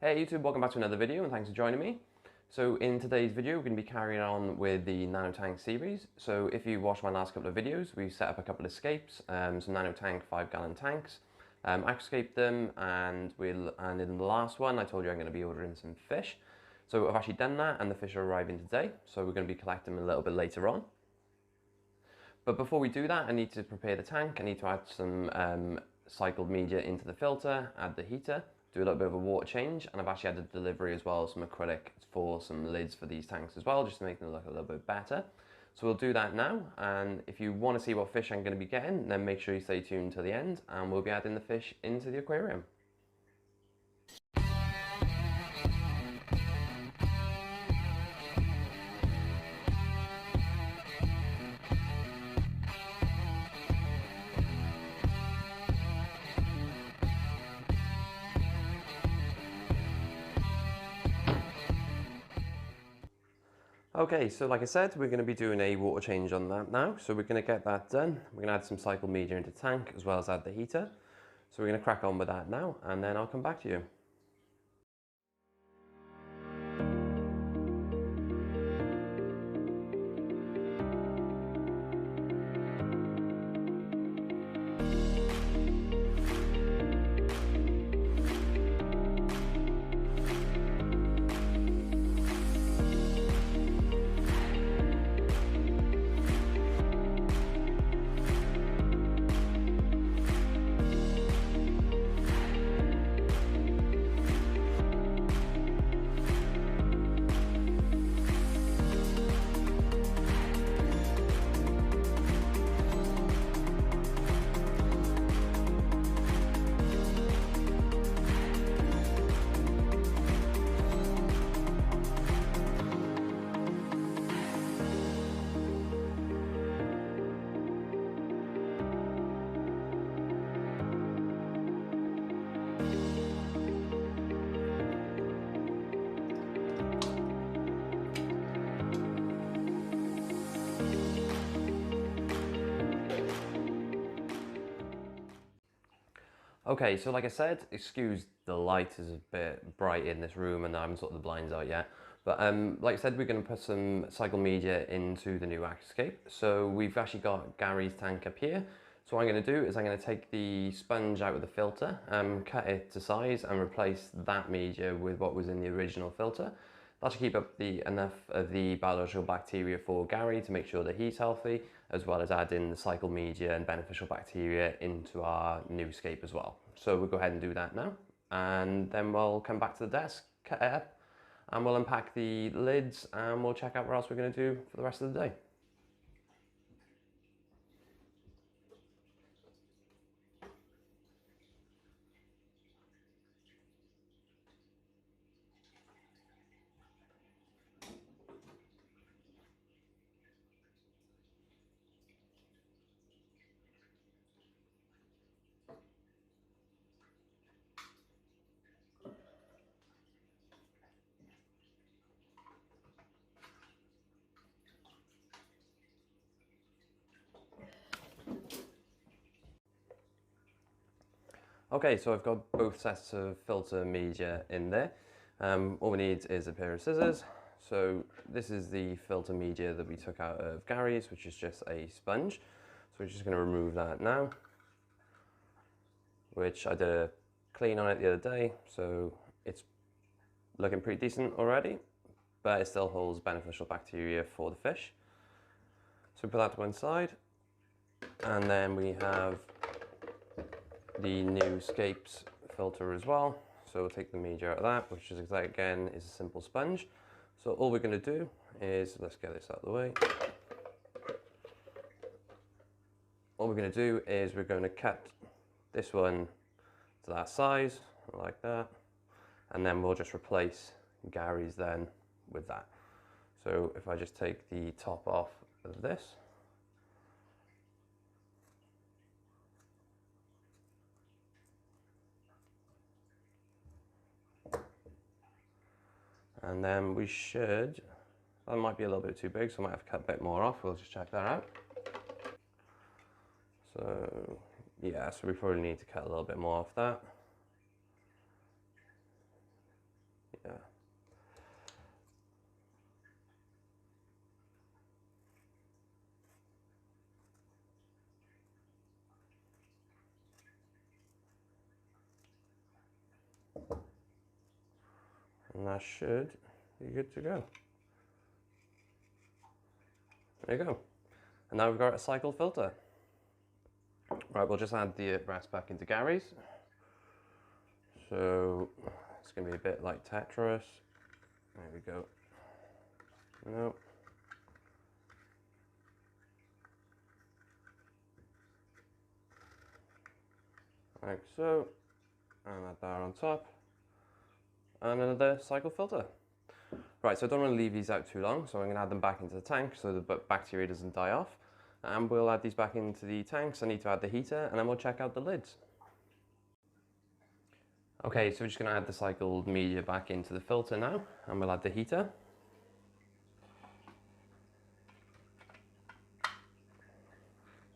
Hey YouTube, welcome back to another video and thanks for joining me. So in today's video we're going to be carrying on with the Nano Tank series. So if you watched my last couple of videos, we've set up a couple of escapes, some Nano Tank 5-gallon tanks. I escaped them and in the last one I told you I'm going to be ordering some fish. So I've actually done that and the fish are arriving today, so we're going to be collecting them a little bit later on. But before we do that, I need to prepare the tank. I need to add some cycled media into the filter, add the heater, do a little bit of a water change, and I've actually added delivery as well, some acrylic for some lids for these tanks as well, just to make them look a little bit better. So we'll do that now, and if you want to see what fish I'm going to be getting, then make sure you stay tuned to the end, and we'll be adding the fish into the aquarium. Okay, so like I said, we're going to be doing a water change on that now. So we're going to get that done. We're going to add some cycled media into the tank as well as add the heater. So we're going to crack on with that now and then I'll come back to you. Okay, so like I said, excuse the light is a bit bright in this room and I haven't sorted the blinds out yet. But like I said, we're going to put some cycle media into the new escape. So we've actually got Gary's tank up here. So what I'm going to do is I'm going to take the sponge out of the filter, cut it to size and replace that media with what was in the original filter. That should keep up enough of the biological bacteria for Gary to make sure that he's healthy, as well as add in the cycle media and beneficial bacteria into our new escape as well. So we'll go ahead and do that now, and then we'll come back to the desk, cut it up, and we'll unpack the lids and we'll check out what else we're going to do for the rest of the day. Okay, so I've got both sets of filter media in there. All we need is a pair of scissors. So this is the filter media that we took out of Gary's, which is just a sponge. So we're just going to remove that now, which I did a clean on it the other day. So it's looking pretty decent already, but it still holds beneficial bacteria for the fish. So we put that to one side, and then we have the new escapes filter as well. So we'll take the media out of that, which is again is a simple sponge. So all we're going to do is, let's get this out of the way. All we're going to do is we're going to cut this one to that size, like that, and then we'll just replace Gary's then with that. So if I just take the top off of this, and then we should, that might be a little bit too big, so I might have to cut a bit more off. We'll just check that out. So yeah, so we probably need to cut a little bit more off that. Yeah. And that should be good to go. There you go. And now we've got a cycle filter. Right, we'll just add the brass back into Gary's. So it's going to be a bit like Tetris. There we go. No. Like so. And add that on top. And another cycle filter. Right, so I don't want to leave these out too long, so I'm going to add them back into the tank so the bacteria doesn't die off. And we'll add these back into the tanks. I need to add the heater, and then we'll check out the lids. Okay, so we're just going to add the cycled media back into the filter now, and we'll add the heater.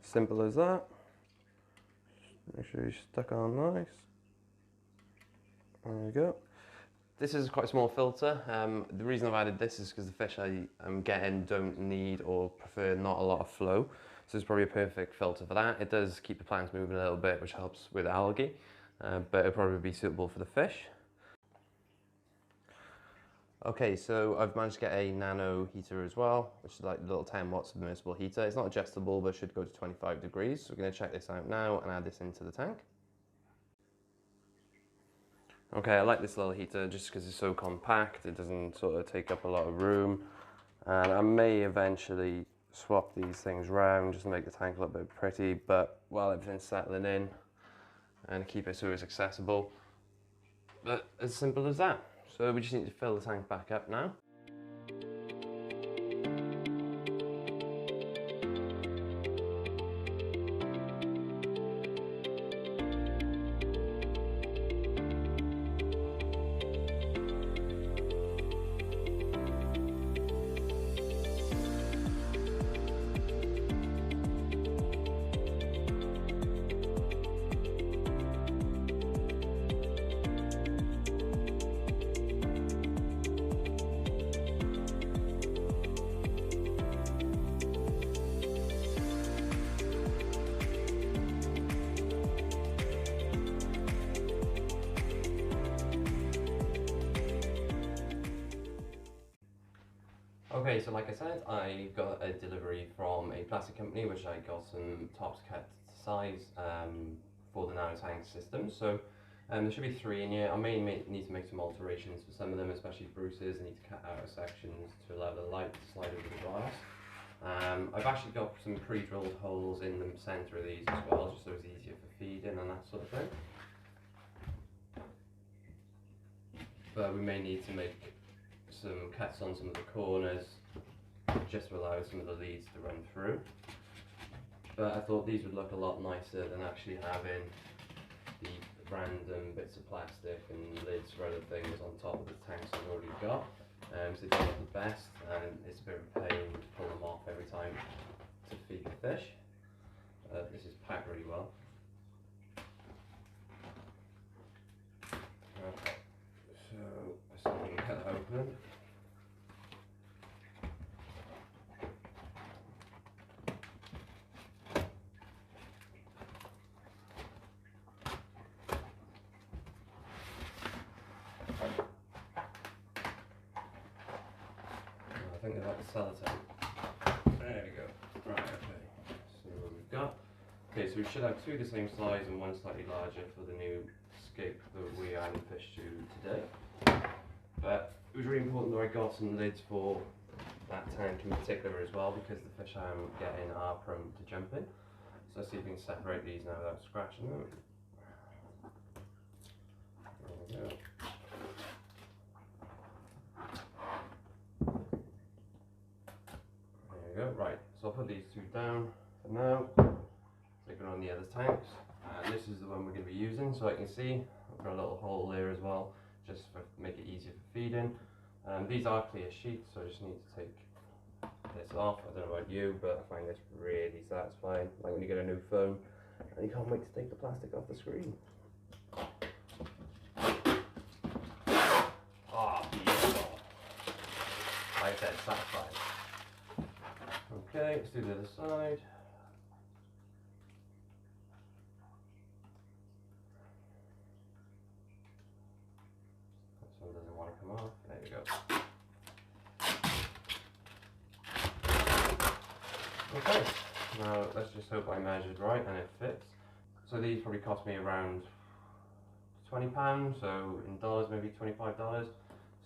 Simple as that. Make sure you're stuck on nice. There we go. This is quite a small filter. The reason I've added this is because the fish I'm getting don't need or prefer not a lot of flow. So it's probably a perfect filter for that. It does keep the plants moving a little bit, which helps with algae, but it'll probably be suitable for the fish. Okay, so I've managed to get a Nano heater as well, which is like a little 10 watt submersible heater. It's not adjustable, but should go to 25 degrees. So we're going to check this out now and add this into the tank. Okay, I like this little heater just because it's so compact. It doesn't sort of take up a lot of room. And I may eventually swap these things around just to make the tank a little bit pretty, but while everything's settling in and keep it so it's accessible. But as simple as that. So we just need to fill the tank back up now. Okay, so like I said, I got a delivery from a plastic company, which I got some tops cut to size for the Nano tank system. So there should be 3 in here. I may need to make some alterations for some of them, especially Bruce's. I need to cut out sections to allow the light to slide over the glass. I've actually got some pre-drilled holes in the centre of these as well, just so it's easier for feeding and that sort of thing. But we may need to make some cuts on some of the corners just to allow some of the leads to run through. But I thought these would look a lot nicer than actually having the random bits of plastic and lids for other things on top of the tanks I've already got. So they don't look the best, and it's a bit of a pain to pull them off every time to feed the fish. This is packed really well. Okay, so let's see if we can cut it open. I think they've got the sellotape. There we go. Right, okay. So what we've got. Okay, so we should have 2 the same size and 1 slightly larger for the new scape that we added fish to today. But it was really important that I got some lids for that tank in particular as well, because the fish I'm getting are prone to jumping. So let's see if we can separate these now without scratching them. There we go. Right, so I'll put these 2 down for now. Take it on the other tanks, and this is the one we're going to be using. So I can see I've got a little hole there as well, just to make it easier for feeding. These are clear sheets, so I just need to take this off. I don't know about you, but I find this really satisfying. Like when you get a new phone and you can't wait to take the plastic off the screen. Ah, I said, satisfying. Okay, let's do the other side. This one doesn't want to come off. There you go. Okay, now let's just hope I measured right and it fits. So these probably cost me around £20, so in dollars maybe $25.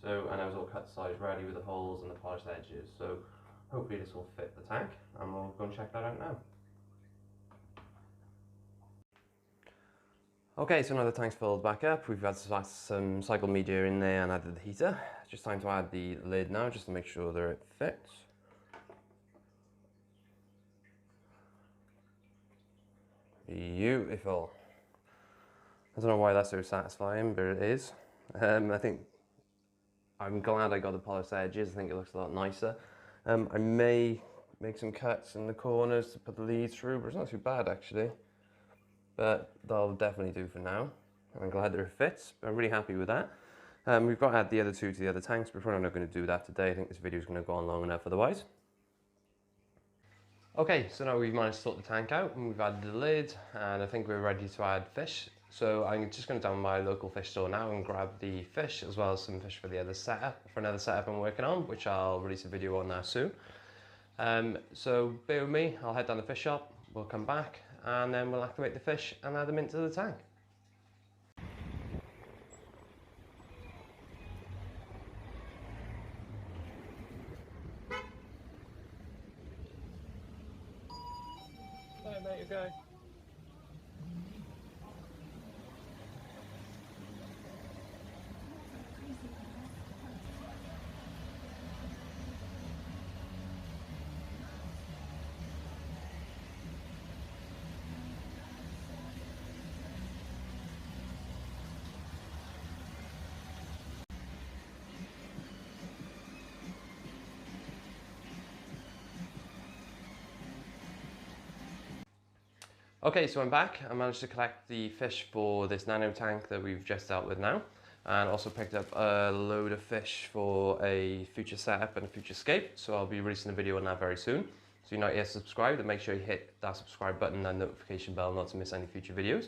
So, and I was all cut size ready with the holes and the polished edges. So hopefully this will fit the tank, and we'll go and check that out now. Okay, so now the tank's filled back up. We've had some cycle media in there and added the heater. It's just time to add the lid now, just to make sure that it fits. Beautiful. I don't know why that's so satisfying, but it is. I think I'm glad I got the polished edges. I think it looks a lot nicer. I may make some cuts in the corners to put the leads through, but it's not too bad actually. But that'll definitely do for now. I'm glad that it fits. I'm really happy with that. We've got to add the other two to the other tanks, but we're not going to do that today. I think this video is going to go on long enough otherwise. Okay, so now we've managed to sort the tank out and we've added the lid, and I think we're ready to add fish. So I'm just going to down my local fish store now and grab the fish, as well as some fish for the other setup, for another setup I'm working on, which I'll release a video on now soon. So bear with me, I'll head down the fish shop, we'll come back and then we'll acclimate the fish and add them into the tank. Hi mate, okay? Okay, so I'm back. I managed to collect the fish for this nano tank that we've just dealt with now, and also picked up a load of fish for a future setup and a future scape. So I'll be releasing a video on that very soon. So if you're not yet subscribed, then make sure you hit that subscribe button and notification bell not to miss any future videos.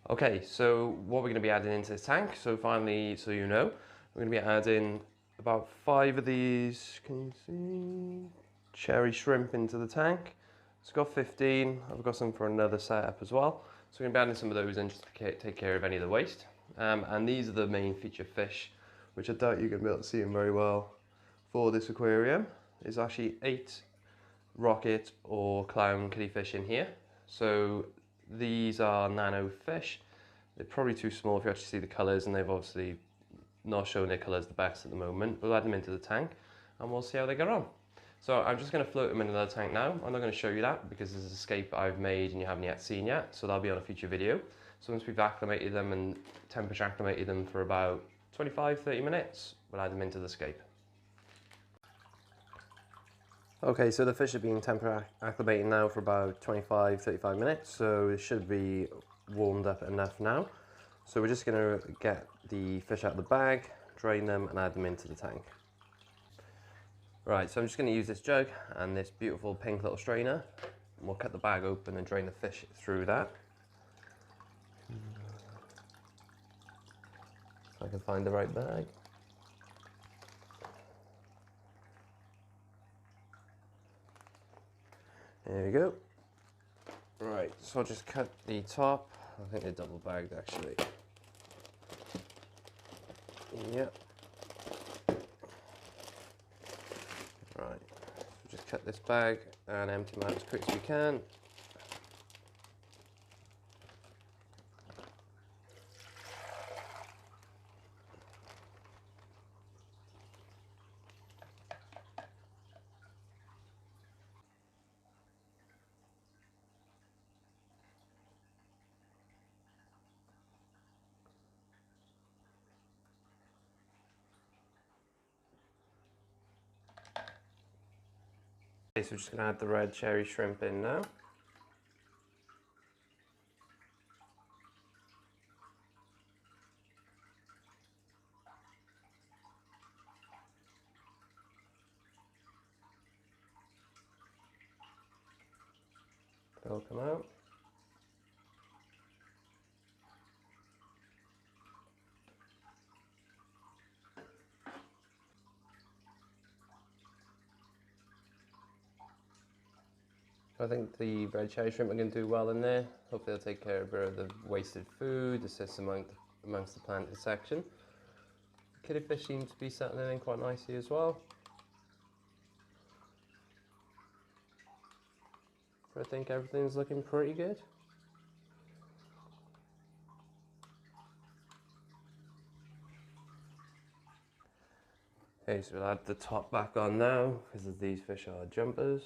Okay, so what we're going to be adding into this tank, so finally, so you know, we're going to be adding about 5 of these, can you see, cherry shrimp into the tank. It's got 15, I've got some for another setup as well. So we're going to be adding some of those in just to take care of any of the waste. And these are the main feature fish, which I doubt you're going to be able to see them very well for this aquarium. There's actually 8 rocket or clown killifish in here. So these are nano fish. They're probably too small if you actually see the colours, and they've obviously not shown their colours the best at the moment. We'll add them into the tank and we'll see how they get on. So I'm just going to float them in another tank now. I'm not going to show you that because this is a scape I've made and you haven't yet seen yet, so that'll be on a future video. So once we've acclimated them and temperature acclimated them for about 25-30 minutes, we'll add them into the scape. Okay, so the fish are being temperature acclimated now for about 25-35 minutes, so it should be warmed up enough now. So we're just going to get the fish out of the bag, drain them and add them into the tank. Right, so I'm just going to use this jug and this beautiful pink little strainer, and we'll cut the bag open and drain the fish through that. If I can find the right bag. There we go. Right, so I'll just cut the top. I think they're double bagged actually. Yep. Right, so just cut this bag and empty them out as quick as we can. Okay, so we're just going to add the red cherry shrimp in now. They'll come out. I think the red cherry shrimp are going to do well in there. Hopefully they'll take care of a bit of the wasted food, assist amongst the planted section. Killifish seem to be settling in quite nicely as well. I think everything's looking pretty good. Okay, so we'll add the top back on now because these fish are jumpers.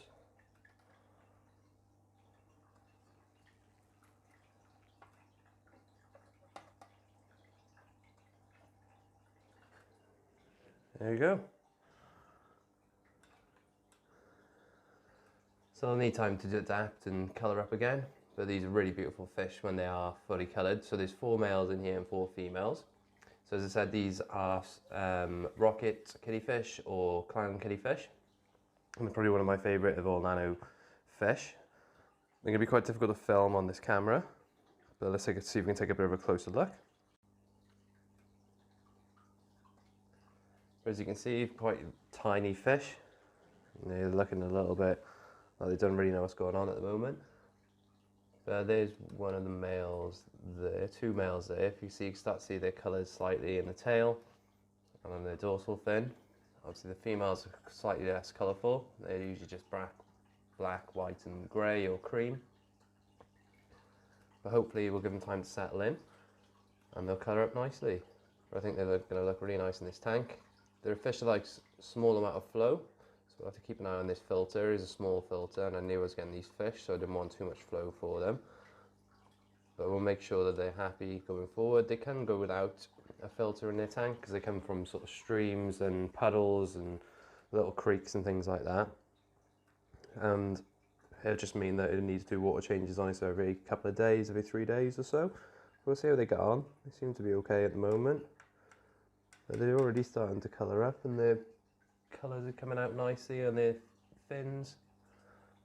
There you go. So they'll need time to adapt and colour up again, but these are really beautiful fish when they are fully coloured. So there's 4 males in here and 4 females. So as I said, these are rocket killifish or clown killifish. And they're probably one of my favourite of all nano fish. They're going to be quite difficult to film on this camera, but let's see if we can take a bit of a closer look. As you can see, quite tiny fish. They're looking a little bit like they don't really know what's going on at the moment. But there's one of the males there, 2 males there. If you see, you can start to see their colours slightly in the tail and on their dorsal fin. Obviously the females are slightly less colourful. They're usually just black, white and grey or cream. But hopefully we'll give them time to settle in and they'll colour up nicely. But I think they're going to look really nice in this tank. They're a fish that likes small amount of flow, so we'll have to keep an eye on this filter. It's a small filter and I knew I was getting these fish, so I didn't want too much flow for them. But we'll make sure that they're happy going forward. They can go without a filter in their tank because they come from sort of streams and puddles and little creeks and things like that. And it'll just mean that it needs to do water changes on it so every couple of days, every 3 days or so. We'll see how they get on. They seem to be okay at the moment. But they're already starting to colour up and their colours are coming out nicely on their fins.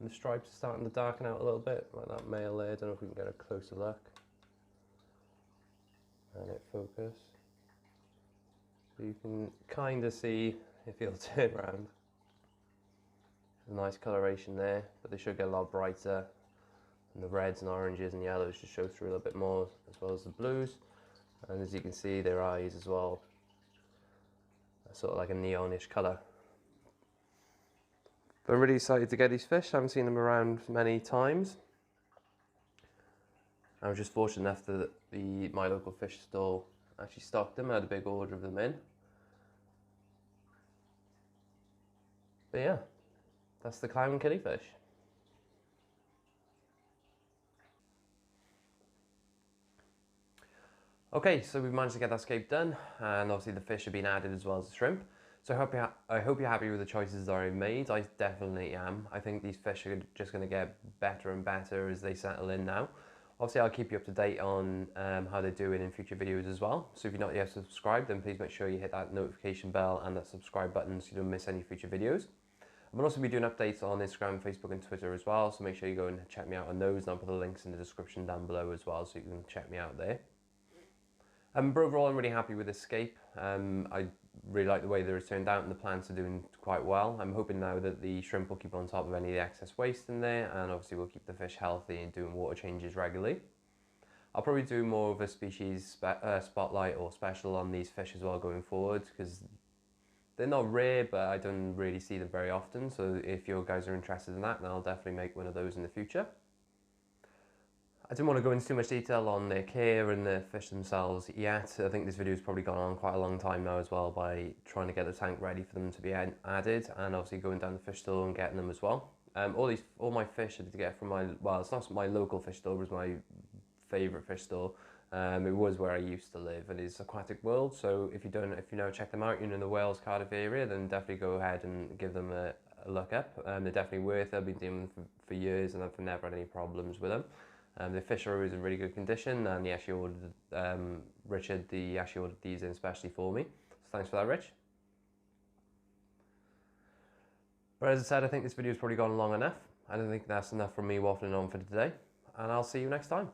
And the stripes are starting to darken out a little bit, like that male there. I don't know if we can get a closer look. And it focus. So you can kind of see, if you'll turn around, a nice coloration there, but they should get a lot brighter. And the reds and oranges and yellows just show through a little bit more, as well as the blues. And as you can see, their eyes as well, sort of like a neonish colour. But I'm really excited to get these fish. I haven't seen them around many times. I was just fortunate enough that my local fish store actually stocked them. I had a big order of them in. But yeah, that's the clown killifish. Okay, so we've managed to get that scape done, and obviously the fish have been added as well as the shrimp. So I hope you're happy with the choices that I've made. I definitely am. I think these fish are just going to get better and better as they settle in now. Obviously, I'll keep you up to date on how they're doing in future videos as well. So if you're not yet subscribed, then please make sure you hit that notification bell and that subscribe button so you don't miss any future videos. I'm also be doing updates on Instagram, Facebook and Twitter as well, so make sure you go and check me out on those, and I'll put the links in the description down below as well so you can check me out there. But overall, I'm really happy with this scape. I really like the way they're turned out and the plants are doing quite well. I'm hoping now that the shrimp will keep on top of any of the excess waste in there, and obviously we'll keep the fish healthy and doing water changes regularly. I'll probably do more of a species spotlight or special on these fish as well going forward, because they're not rare, but I don't really see them very often. So if you guys are interested in that, then I'll definitely make one of those in the future. I didn't want to go into too much detail on their care and the fish themselves yet. I think this video has probably gone on quite a long time now as well, by trying to get the tank ready for them to be added, and obviously going down the fish store and getting them as well. All my fish I did get from it's not my local fish store, it was my favourite fish store. It was where I used to live, and it's Aquatic World. So if you never check them out, you're in the Wales, Cardiff area, then definitely go ahead and give them a look up. They're definitely worth it. I've been doing them for years and I've never had any problems with them. The fish are always in really good condition, and he actually ordered, Richard, he actually ordered these in especially for me. So thanks for that, Rich. But as I said, I think this video has probably gone long enough. I don't think that's enough from me waffling on for today, and I'll see you next time.